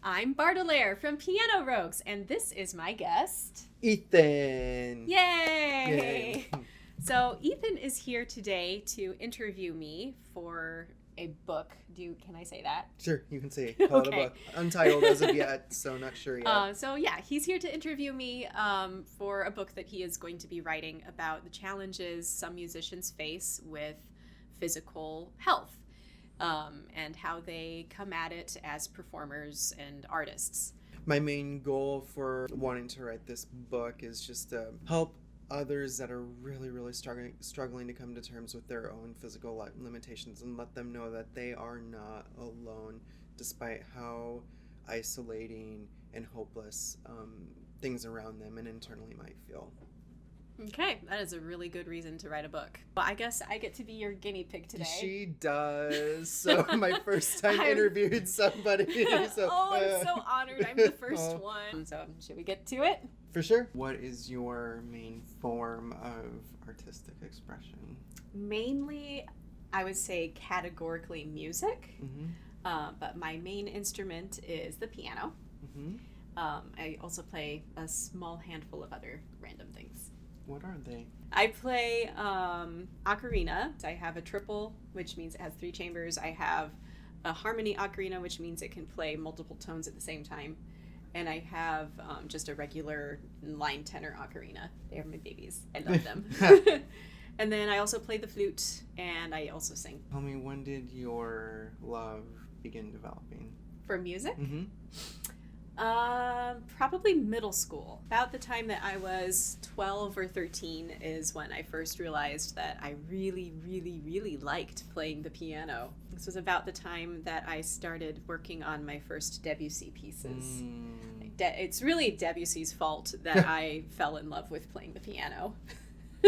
I'm BardAlair from Piano Rogues, and this is my guest, Ethan. Yay! So Ethan is here today to interview me for a book. Can I say that? Sure, you can say. Call it a book. Untitled as of yet, so not sure yet. He's here to interview me for a book that he is going to be writing about the challenges some musicians face with physical health. And how they come at it as performers and artists. My main goal for wanting to write this book is just to help others that are really struggling to come to terms with their own physical limitations and let them know that they are not alone, despite how isolating and hopeless things around them and internally might feel. Okay, that is a really good reason to write a book. Well, I guess I get to be your guinea pig today. She does. So my first time interviewed somebody. I'm so honored. I'm the first one. So should we get to it? For sure. What is your main form of artistic expression? Mainly, I would say categorically music. Mm-hmm. But my main instrument is the piano. Mm-hmm. I also play a small handful of other random things. What are they? I play ocarina. I have a triple, which means it has 3 chambers. I have a harmony ocarina, which means it can play multiple tones at the same time. And I have just a regular line tenor ocarina. They're my babies. I love them. And then I also play the flute, and I also sing. Tell me, when did your love begin developing? For music? Mm-hmm. Probably middle school. About the time that I was 12 or 13 is when I first realized that I really liked playing the piano. This was about the time that I started working on my first Debussy pieces. It's really Debussy's fault that I fell in love with playing the piano.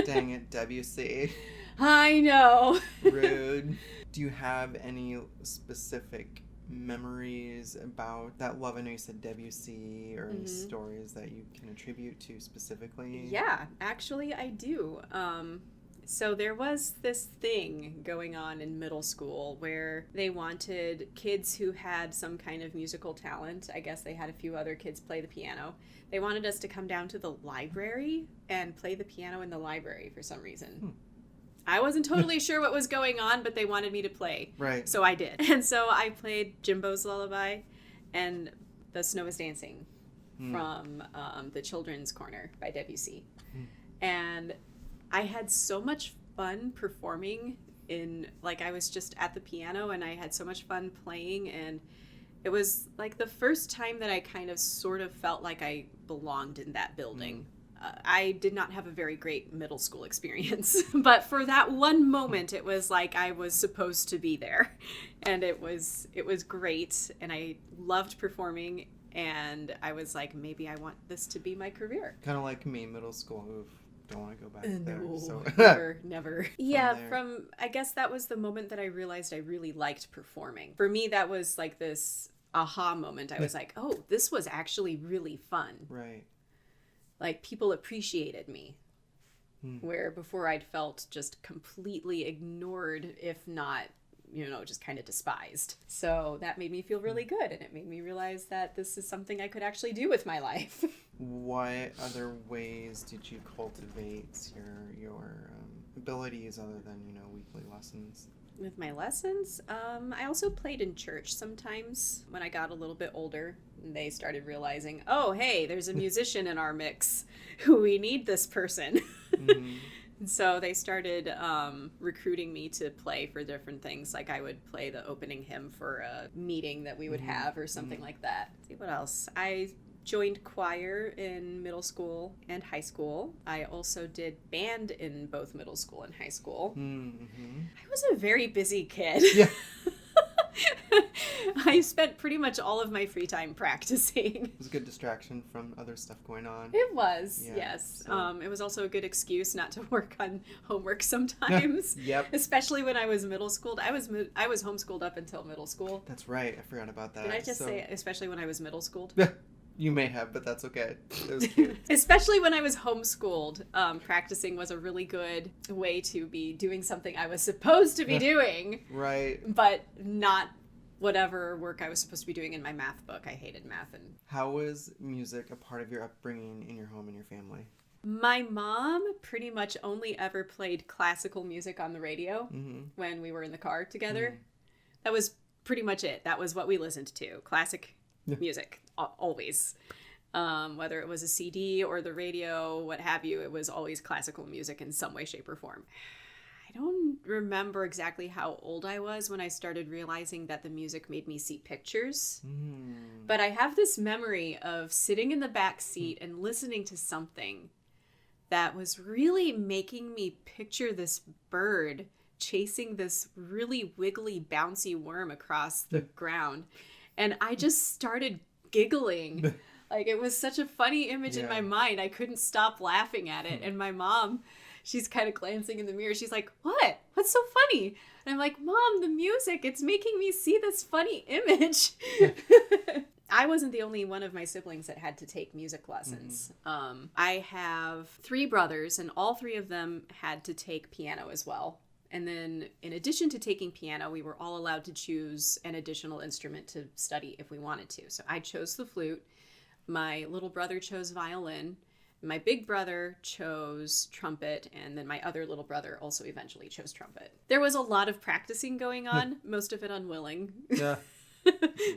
Dang it, Debussy. I know. Rude. Do you have any specific memories about that love? I know you said Debussy, or any stories that you can attribute to specifically? Yeah, actually I do. So there was this thing going on in middle school where they wanted kids who had some kind of musical talent. I guess they had a few other kids play the piano. They wanted us to come down to the library and play the piano in the library for some reason. I wasn't totally sure what was going on, but they wanted me to play. Right. So I did. And so I played Jimbo's Lullaby and The Snow is Dancing from the Children's Corner by Debussy. And I had so much fun performing I was just at the piano and I had so much fun playing, and it was like the first time that I kind of sort of felt like I belonged in that building. I did not have a very great middle school experience, but for that one moment, it was like I was supposed to be there, and it was great, and I loved performing, and I was like, maybe I want this to be my career. Kind of like me, middle school. Oof, don't want to go back there. No, So. never. Yeah, I guess that was the moment that I realized I really liked performing. For me, that was like this aha moment. I was like, oh, this was actually really fun. Right. Like, people appreciated me, where before I'd felt just completely ignored, if not, just kind of despised. So that made me feel really good, and it made me realize that this is something I could actually do with my life. What other ways did you cultivate your abilities other than, weekly lessons? With my lessons, I also played in church sometimes when I got a little bit older. And they started realizing, oh, hey, there's a musician in our mix. We need this person. And so they started recruiting me to play for different things. Like I would play the opening hymn for a meeting that we would have or something like that. Let's see, what else? I joined choir in middle school and high school. I also did band in both middle school and high school. I was a very busy kid. Yeah. I spent pretty much all of my free time practicing. It was a good distraction from other stuff going on. It was, yeah, yes. So. It was also a good excuse not to work on homework sometimes. Yep. Especially when I was middle schooled. I was homeschooled up until middle school. That's right. I forgot about that. Did I just say especially when I was middle schooled? You may have, but that's okay. It was cute. Especially when I was homeschooled, practicing was a really good way to be doing something I was supposed to be doing. Right. But not whatever work I was supposed to be doing in my math book. I hated math. And How was music a part of your upbringing in your home and your family? my mom pretty much only ever played classical music on the radio when we were in the car together. That was pretty much it. That was what we listened to. Classic music, always. Whether it was a CD or the radio, what have you, it was always classical music in some way, shape, or form. I don't remember exactly how old I was when I started realizing that the music made me see pictures. But I have this memory of sitting in the back seat and listening to something that was really making me picture this bird chasing this really wiggly, bouncy worm across the ground. And I just started giggling. Like, it was such a funny image in my mind. I couldn't stop laughing at it. And my mom, she's kind of glancing in the mirror. She's like, what? What's so funny? And I'm like, Mom, the music, it's making me see this funny image. I wasn't the only one of my siblings that had to take music lessons. I have 3 brothers, and all 3 of them had to take piano as well. And then in addition to taking piano, we were all allowed to choose an additional instrument to study if we wanted to. So I chose the flute. My little brother chose violin. My big brother chose trumpet, and then my other little brother also eventually chose trumpet. There was a lot of practicing going on, most of it unwilling. Yeah.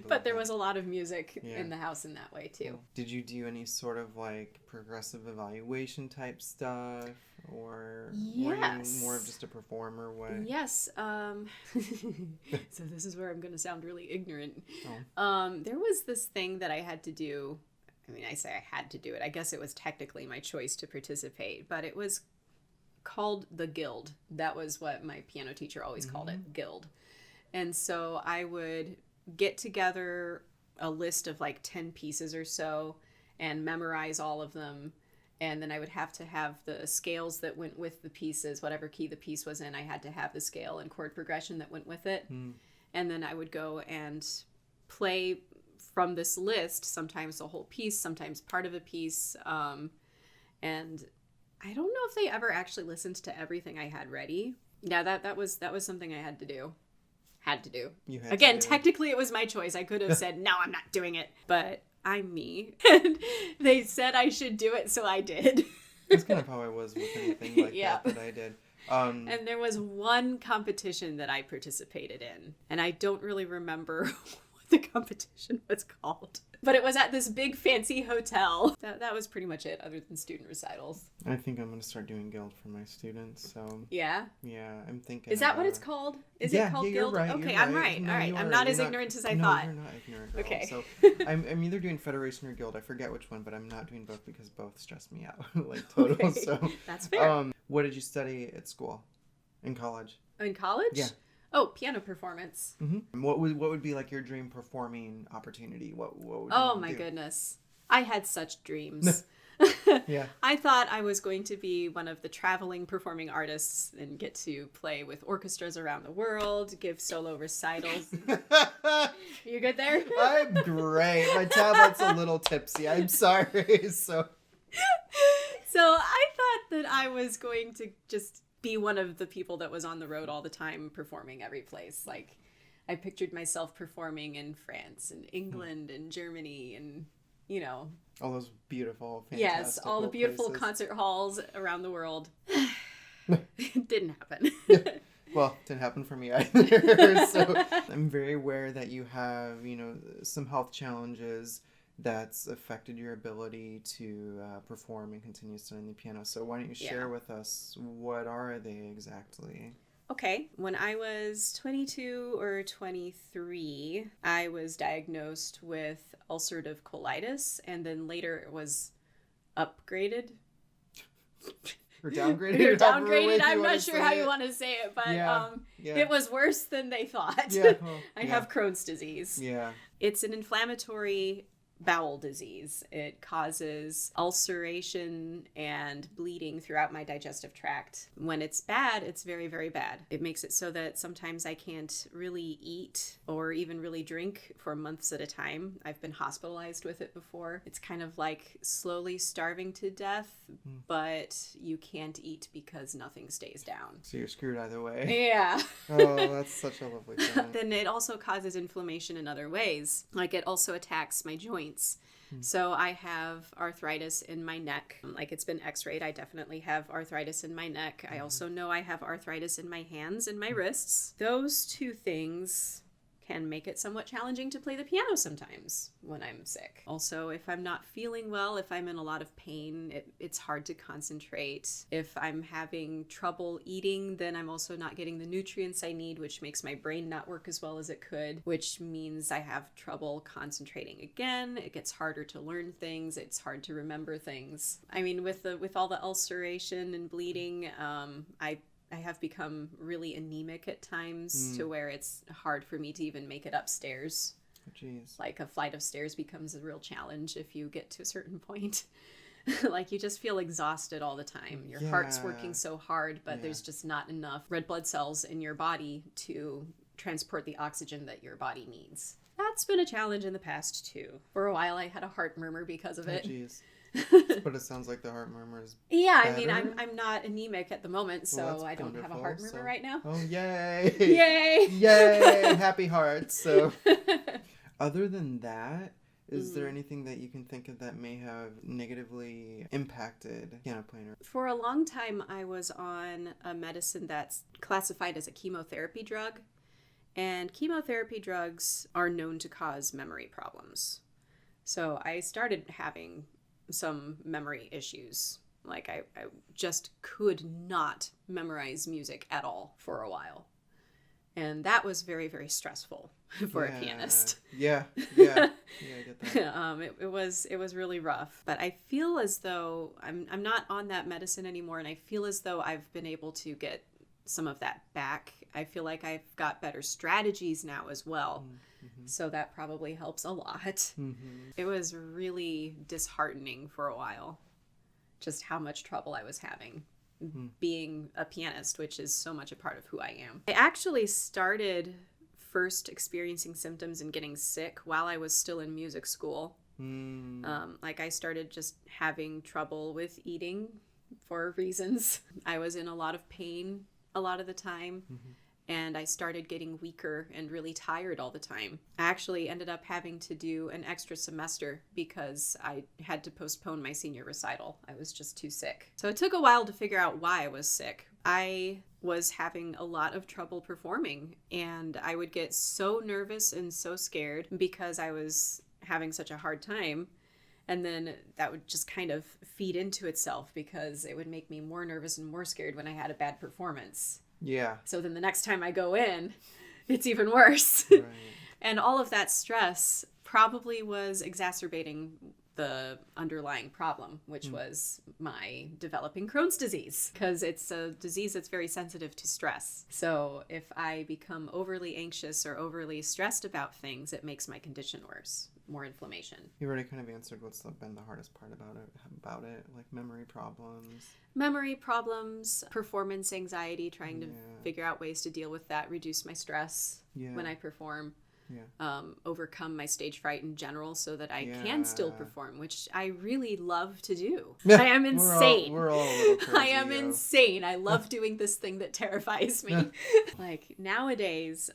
But there was a lot of music in the house in that way too. Did you do any sort of like progressive evaluation type stuff, or were you more of just a performer? What? Yes. So this is where I'm going to sound really ignorant. There was this thing that I had to do. I mean, I say I had to do it. I guess it was technically my choice to participate, but it was called the Guild. That was what my piano teacher always called it, Guild. And so I would get together a list of like 10 pieces or so and memorize all of them. And then I would have to have the scales that went with the pieces, whatever key the piece was in, I had to have the scale and chord progression that went with it. And then I would go and play from this list, sometimes the whole piece, sometimes part of a piece. And I don't know if they ever actually listened to everything I had ready. Yeah, that was something I had to do. Again, technically it was my choice. I could have said, no, I'm not doing it. But I'm me. And they said I should do it, so I did. That's kind of how I was with anything like that I did. And there was one competition that I participated in. And I don't really remember what the competition was called. But it was at this big fancy hotel. That was pretty much it, other than student recitals. I think I'm going to start doing Guild for my students. So yeah, I'm thinking. Is that what it's called? Is it called Guild? Right, okay, you're I'm right. right. No, all right, I'm not as ignorant as I no, thought. You're not ignorant. Okay. So I'm either doing Federation or Guild. I forget which one, but I'm not doing both because both stress me out like total. Okay. So that's fair. What did you study at school, in college? In college? Yeah. Oh, piano performance. What would be like your dream performing opportunity? What would Oh you my do? goodness. I had such dreams. Yeah. I thought I was going to be one of the traveling performing artists and get to play with orchestras around the world, give solo recitals. You good there? I'm great. My tablet's a little tipsy. I'm sorry. So I thought that I was going to just be one of the people that was on the road all the time performing every place. Like, I pictured myself performing in France and England and Germany and, you know. all those beautiful, fantastic Yes, all the beautiful places. concert halls around the world. It didn't happen. Well, it didn't happen for me either. So I'm very aware that you have, some health challenges that's affected your ability to perform and continue studying the piano. So why don't you share with us, what are they exactly? Okay. When I was 22 or 23, I was diagnosed with ulcerative colitis, and then later it was upgraded. Or downgraded? Downgraded. I'm not sure how you want to say it, but it was worse than they thought. Yeah, well, I have Crohn's disease. Yeah. It's an inflammatory bowel disease. It causes ulceration and bleeding throughout my digestive tract. When it's bad, it's very, very bad. It makes it so that sometimes I can't really eat or even really drink for months at a time. I've been hospitalized with it before. It's kind of like slowly starving to death, but you can't eat because nothing stays down. So you're screwed either way. Yeah. Oh, that's such a lovely thing. Then it also causes inflammation in other ways. Like it also attacks my joints. So I have arthritis in my neck. Like it's been x-rayed. I definitely have arthritis in my neck. I also know I have arthritis in my hands and my wrists. Those two things can make it somewhat challenging to play the piano sometimes when I'm sick. Also, if I'm not feeling well, if I'm in a lot of pain, it's hard to concentrate. If I'm having trouble eating, then I'm also not getting the nutrients I need, which makes my brain not work as well as it could, which means I have trouble concentrating again. It gets harder to learn things. It's hard to remember things. I mean, with all the ulceration and bleeding, I have become really anemic at times to where it's hard for me to even make it upstairs. Oh, jeez. Like a flight of stairs becomes a real challenge if you get to a certain point. Like you just feel exhausted all the time. Your heart's working so hard, but there's just not enough red blood cells in your body to transport the oxygen that your body needs. That's been a challenge in the past too. For a while I had a heart murmur because of it. Oh, jeez. But it sounds like the heart murmur is Yeah, better. I mean, I'm not anemic at the moment, so I don't have a heart murmur right now. Oh, yay! Yay! Yay! Happy hearts. So, other than that, is there anything that you can think of that may have negatively impacted piano playing? For a long time, I was on a medicine that's classified as a chemotherapy drug, and chemotherapy drugs are known to cause memory problems. So I started having some memory issues. Like I just could not memorize music at all for a while. And that was very, very stressful for a pianist. Yeah, I get that. It was really rough. But I feel as though I'm not on that medicine anymore, and I feel as though I've been able to get some of that back. I feel like I've got better strategies now as well. So that probably helps a lot. It was really disheartening for a while, just how much trouble I was having being a pianist, which is so much a part of who I am. I actually started first experiencing symptoms and getting sick while I was still in music school. Like I started just having trouble with eating for reasons. I was in a lot of pain a lot of the time. And I started getting weaker and really tired all the time. I actually ended up having to do an extra semester because I had to postpone my senior recital. I was just too sick. So it took a while to figure out why I was sick. I was having a lot of trouble performing, and I would get so nervous and so scared because I was having such a hard time. And then that would just kind of feed into itself because it would make me more nervous and more scared when I had a bad performance. Yeah. So then the next time I go in, it's even worse. Right. And all of that stress probably was exacerbating the underlying problem, which was my developing Crohn's disease, because it's a disease that's very sensitive to stress. So if I become overly anxious or overly stressed about things, it makes my condition worse. More inflammation. You already kind of answered what's been the hardest part about it, like memory problems. Memory problems, performance anxiety, trying to figure out ways to deal with that, reduce my stress when I perform, overcome my stage fright in general so that I can still perform, which I really love to do. I am insane. We're all a little crazy, I am insane. I love doing this thing that terrifies me. Like nowadays,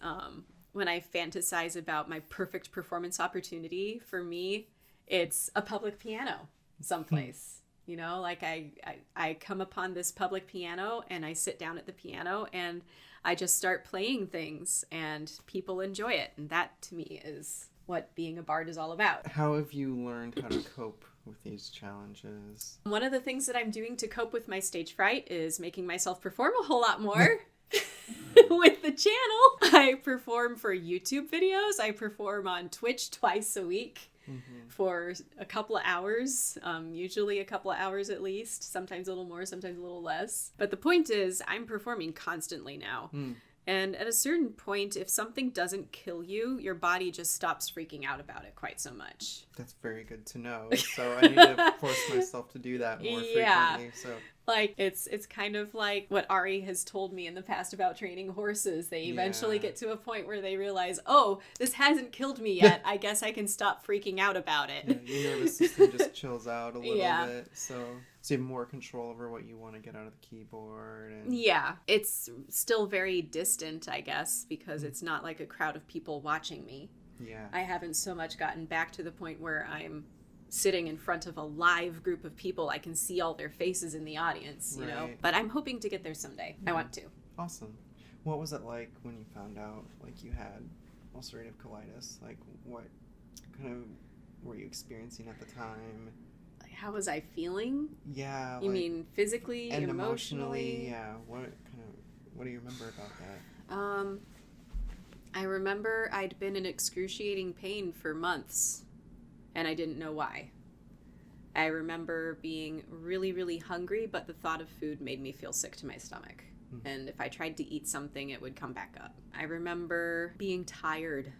when I fantasize about my perfect performance opportunity, for me, it's a public piano someplace. You know, like I come upon this public piano and I sit down at the piano and I just start playing things and people enjoy it. And that to me is what being a bard is all about. How have you learned how to cope with these challenges? One of the things that I'm doing to cope with my stage fright is making myself perform a whole lot more. With the channel, I perform for YouTube videos. I perform on Twitch twice a week for a couple of hours, usually a couple of hours at least, sometimes a little more, sometimes a little less. But the point is, I'm performing constantly now And at a certain point, if something doesn't kill you, your body just stops freaking out about it quite so much. That's very good to know. So I need to force myself to do that more frequently. So like it's kind of like what Ari has told me in the past about training horses. They eventually get to a point where they realize, oh, this hasn't killed me yet. I guess I can stop freaking out about it. Yeah, your nervous system just chills out a little bit. So you have more control over what you want to get out of the keyboard. And... Yeah, it's still very distant, I guess, because it's not like a crowd of people watching me. Yeah. I haven't so much gotten back to the point where I'm sitting in front of a live group of people. I can see all their faces in the audience, you know? But I'm hoping to get there someday. I want to. Awesome. What was it like when you found out, like, you had ulcerative colitis? Like, what kind of were you experiencing at the time? Like, how was I feeling? Yeah. You mean physically, and emotionally? Yeah. What do you remember about that? I remember I'd been in excruciating pain for months, and I didn't know why. I remember being really, really hungry, but the thought of food made me feel sick to my stomach. And if I tried to eat something, it would come back up. I remember being tired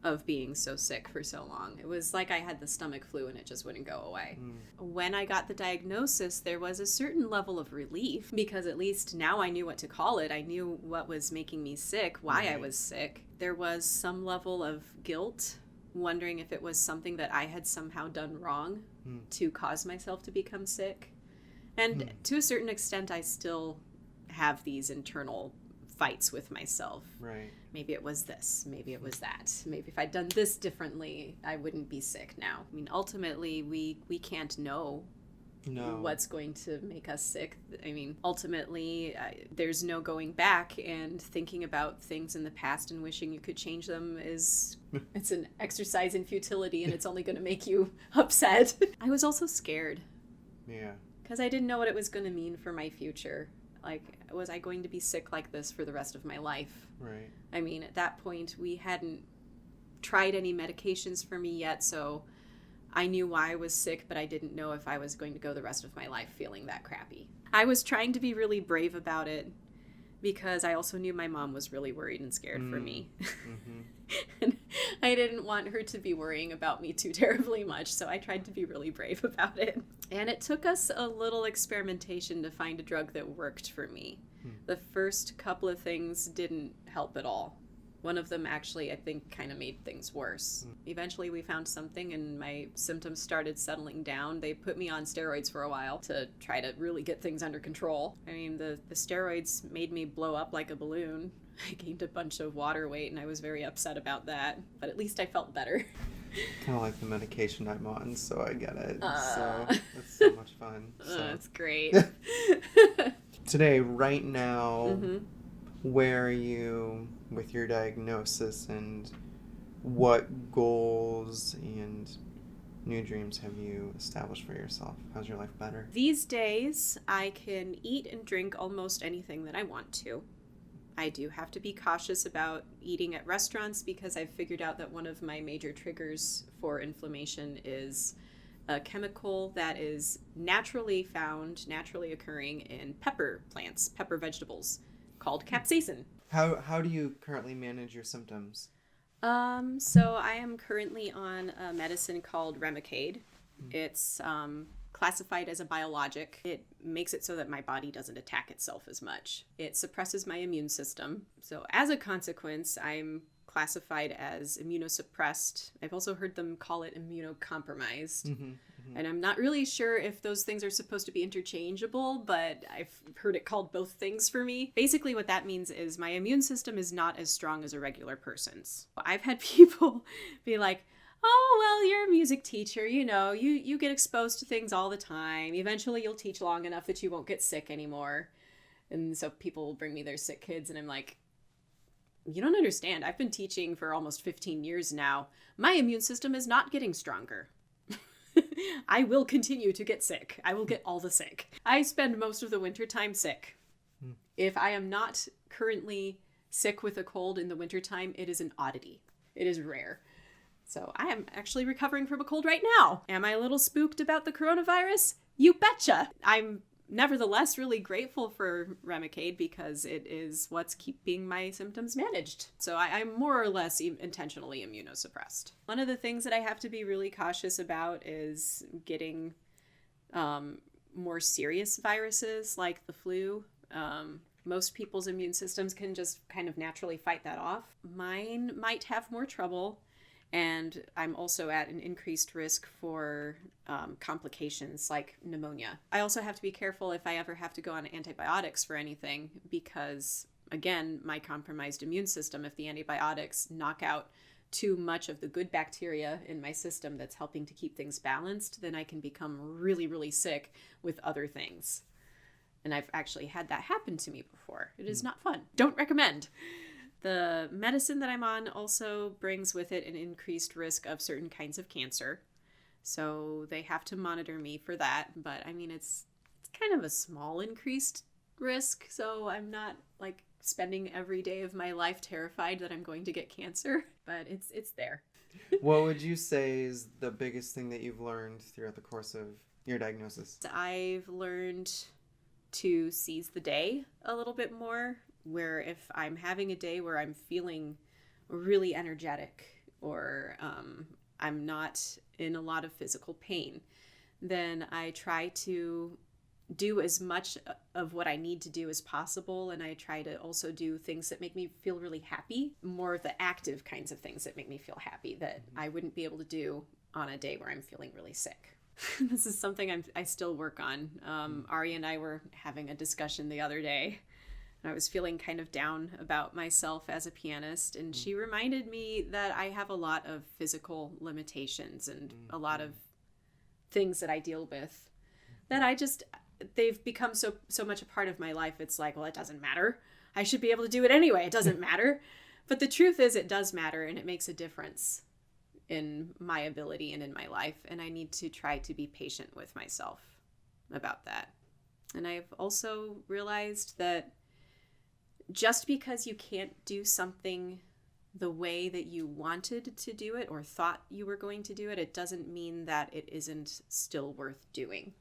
of being so sick for so long. It was like I had the stomach flu and it just wouldn't go away. When I got the diagnosis, there was a certain level of relief because at least now I knew what to call it. I knew what was making me sick, why I was sick. There was some level of guilt, wondering if it was something that I had somehow done wrong to cause myself to become sick. And to a certain extent, I still have these internal fights with myself. Right. Maybe it was this, maybe it was that. Maybe if I'd done this differently, I wouldn't be sick now. I mean, ultimately, we can't know what's going to make us sick. I mean, ultimately, there's no going back, and thinking about things in the past and wishing you could change them it's an exercise in futility, and it's only going to make you upset. I was also scared. Yeah. Because I didn't know what it was going to mean for my future. Like, was I going to be sick like this for the rest of my life? Right. I mean, at that point, we hadn't tried any medications for me yet, so I knew why I was sick, but I didn't know if I was going to go the rest of my life feeling that crappy. I was trying to be really brave about it because I also knew my mom was really worried and scared for me. And I didn't want her to be worrying about me too terribly much, so I tried to be really brave about it. And it took us a little experimentation to find a drug that worked for me. The first couple of things didn't help at all. One of them actually, I think, kind of made things worse. Eventually we found something and my symptoms started settling down. They put me on steroids for a while to try to really get things under control. I mean, the steroids made me blow up like a balloon. I gained a bunch of water weight and I was very upset about that, but at least I felt better. Kind of like the medication I'm on, so I get it. So it's so much fun. So. It's great. Today, right now, where are you with your diagnosis, and what goals and new dreams have you established for yourself? How's your life better? These days, I can eat and drink almost anything that I want to. I do have to be cautious about eating at restaurants because I've figured out that one of my major triggers for inflammation is a chemical that is naturally found, naturally occurring in pepper plants, pepper vegetables, called capsaicin. How do you currently manage your symptoms? So I am currently on a medicine called Remicade. It's classified as a biologic. It makes it so that my body doesn't attack itself as much. It suppresses my immune system. So as a consequence, I'm classified as immunosuppressed. I've also heard them call it immunocompromised. And I'm not really sure if those things are supposed to be interchangeable, but I've heard it called both things for me. Basically what that means is my immune system is not as strong as a regular person's. I've had people be like, oh, well, you're a music teacher, you know, you get exposed to things all the time. Eventually you'll teach long enough that you won't get sick anymore. And so people will bring me their sick kids and I'm like, you don't understand. I've been teaching for almost 15 years now. My immune system is not getting stronger. I will continue to get sick. I will get all the sick. I spend most of the wintertime sick. If I am not currently sick with a cold in the wintertime, it is an oddity. It is rare. So I am actually recovering from a cold right now. Am I a little spooked about the coronavirus? You betcha. I'm nevertheless really grateful for Remicade because it is what's keeping my symptoms managed. So I'm more or less intentionally immunosuppressed. One of the things that I have to be really cautious about is getting more serious viruses like the flu. Most people's immune systems can just kind of naturally fight that off. Mine might have more trouble, and I'm also at an increased risk for complications like pneumonia. I also have to be careful if I ever have to go on antibiotics for anything because, again, my compromised immune system, if the antibiotics knock out too much of the good bacteria in my system that's helping to keep things balanced, then I can become really, really sick with other things. And I've actually had that happen to me before. It is not fun. Don't recommend. The medicine that I'm on also brings with it an increased risk of certain kinds of cancer. So they have to monitor me for that. But I mean, it's kind of a small increased risk. So I'm not like spending every day of my life terrified that I'm going to get cancer, but it's there. What would you say is the biggest thing that you've learned throughout the course of your diagnosis? I've learned to seize the day a little bit more, where if I'm having a day where I'm feeling really energetic or I'm not in a lot of physical pain, then I try to do as much of what I need to do as possible, and I try to also do things that make me feel really happy, more of the active kinds of things that make me feel happy that I wouldn't be able to do on a day where I'm feeling really sick. This is something I still work on. Ari and I were having a discussion the other day, and I was feeling kind of down about myself as a pianist, and she reminded me that I have a lot of physical limitations and a lot of things that I deal with that they've become so much a part of my life. It's like, well, it doesn't matter. I should be able to do it anyway. It doesn't matter. But the truth is it does matter, and it makes a difference in my ability and in my life. And I need to try to be patient with myself about that. And I've also realized that just because you can't do something the way that you wanted to do it or thought you were going to do it, it doesn't mean that it isn't still worth doing.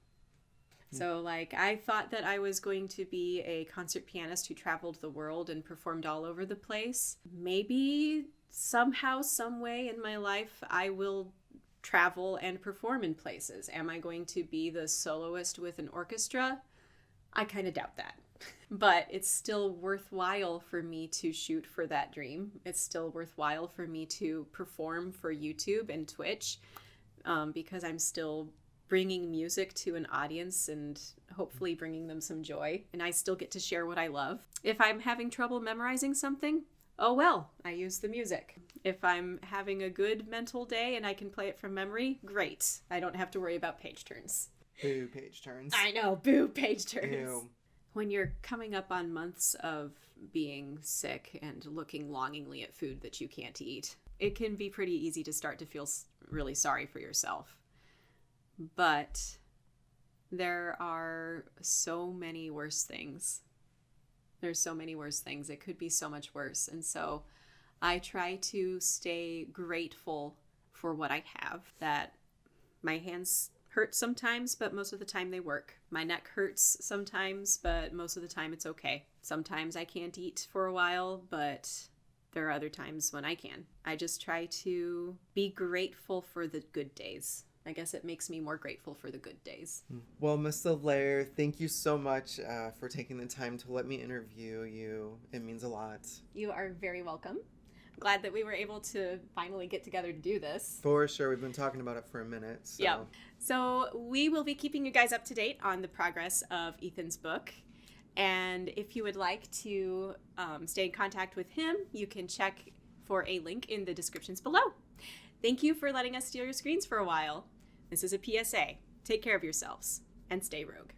So like I thought that I was going to be a concert pianist who traveled the world and performed all over the place. Maybe somehow, some way in my life, I will travel and perform in places. Am I going to be the soloist with an orchestra? I kind of doubt that. But it's still worthwhile for me to shoot for that dream. It's still worthwhile for me to perform for YouTube and Twitch because I'm still bringing music to an audience and hopefully bringing them some joy. And I still get to share what I love. If I'm having trouble memorizing something, oh well, I use the music. If I'm having a good mental day and I can play it from memory, great. I don't have to worry about page turns. Boo, page turns. I know, boo, page turns. Ew. When you're coming up on months of being sick and looking longingly at food that you can't eat, it can be pretty easy to start to feel really sorry for yourself. But there are so many worse things. There's so many worse things. It could be so much worse. And so I try to stay grateful for what I have, that my hands hurt sometimes, but most of the time they work. My neck hurts sometimes, but most of the time it's okay. Sometimes I can't eat for a while, but there are other times when I can. I just try to be grateful for the good days. I guess it makes me more grateful for the good days. Well, Miss Alair, thank you so much for taking the time to let me interview you. It means a lot. You are very welcome. I'm glad that we were able to finally get together to do this. For sure. We've been talking about it for a minute. So. Yeah. So we will be keeping you guys up to date on the progress of Ethan's book. And if you would like to stay in contact with him, you can check for a link in the descriptions below. Thank you for letting us steal your screens for a while. This is a PSA. Take care of yourselves and stay rogue.